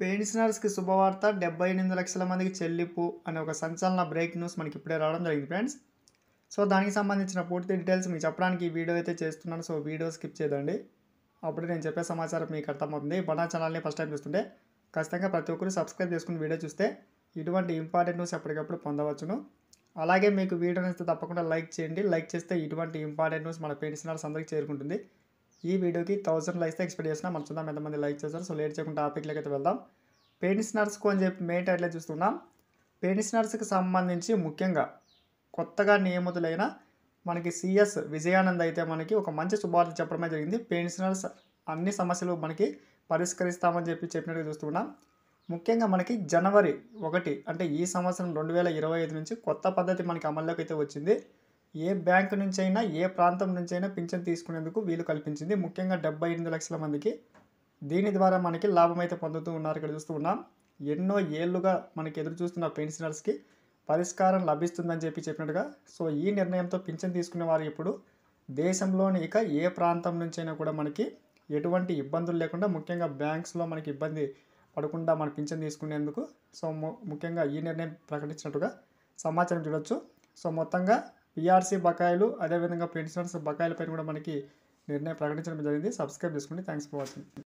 పెన్షనర్స్‌కి శుభవార్త 78 లక్షల మందికి చెల్లింపు అనే ఒక సంచలన బ్రేక్ న్యూస్ మనకి ఇప్పుడే రావడం జరిగింది ఫ్రెండ్స్. సో, దానికి సంబంధించిన పూర్తి డీటెయిల్స్ మీకు చెప్పడానికి ఈ వీడియో అయితే చేస్తున్నాను. సో, వీడియో స్కిప్ చేయదండి. అప్పుడే నేను చెప్పే సమాచారం మీకు అర్థమవుతుంది. మన ఛానల్‌ని ఫస్ట్ టైం చూస్తుంటే ఖచ్చితంగా ప్రతి ఒక్కరు సబ్స్క్రైబ్ చేసుకుని వీడియో చూస్తే ఇటువంటి ఇంపార్టెంట్ న్యూస్ ఎప్పటికప్పుడు పొందవచ్చును. అలాగే మీకు వీడియో నచ్చితే తప్పకుండా లైక్ చేయండి. లైక్ చేస్తే ఇటువంటి ఇంపార్టెంట్ న్యూస్ మన పెన్షనర్స్ అందరికీ చేరుకుంటుంది. ఈ వీడియోకి 1000 లైక్స్ ఎక్స్పెక్ట్ చేసినా మనం చూద్దాం ఎంతమంది లైక్ చేస్తారు. సో, లేట్ చేయకుండా టాపిక్లోకి అయితే వెళ్దాం. పెన్షనర్స్‌కు అని చెప్పి మెయిన్ టైటిల్ చూస్తున్నాం. పెన్షనర్స్‌కి సంబంధించి ముఖ్యంగా కొత్తగా నియమితులైన మనకి సీఎస్ విజయానంద్ అయితే మనకి ఒక మంచి శుభవార్త చెప్పడమే జరిగింది. పెన్షనర్స్ అన్ని సమస్యలు మనకి పరిష్కరిస్తామని చెప్పినట్టుగా చూస్తున్నాం. ముఖ్యంగా మనకి జనవరి 1 అంటే ఈ సంవత్సరం 2025 నుంచి కొత్త పద్ధతి మనకి అమల్లోకి అయితే వచ్చింది. ఏ బ్యాంకు నుంచైనా ఏ ప్రాంతం నుంచైనా పింఛన్ తీసుకునేందుకు వీలు కల్పించింది. ముఖ్యంగా 78 లక్షల మందికి దీని ద్వారా మనకి లాభం అయితే పొందుతూ ఉన్నారు. ఇక్కడ చూస్తూ ఉన్నాం. ఎన్నో ఏళ్లుగా మనకి ఎదురు చూస్తున్న పెన్షనర్స్కి పరిష్కారం లభిస్తుందని చెప్పినట్టుగా. సో, ఈ నిర్ణయంతో పింఛన్ తీసుకునే వారు ఇప్పుడు దేశంలోని ఇక ఏ ప్రాంతం నుంచైనా కూడా మనకి ఎటువంటి ఇబ్బందులు లేకుండా ముఖ్యంగా బ్యాంక్స్లో మనకి ఇబ్బంది పడకుండా మన పింఛన్ తీసుకునేందుకు సో ముఖ్యంగా ఈ నిర్ణయం ప్రకటించినట్టుగా సమాచారం చూడొచ్చు. సో, మొత్తంగా పీఆర్సీ బకాయిలు అదేవిధంగా పెన్షనర్స్ బకాయిలపైన కూడా మనకి నిర్ణయం ప్రకటించడం జరిగింది. సబ్స్క్రైబ్ చేసుకోండి. Thanks for watching.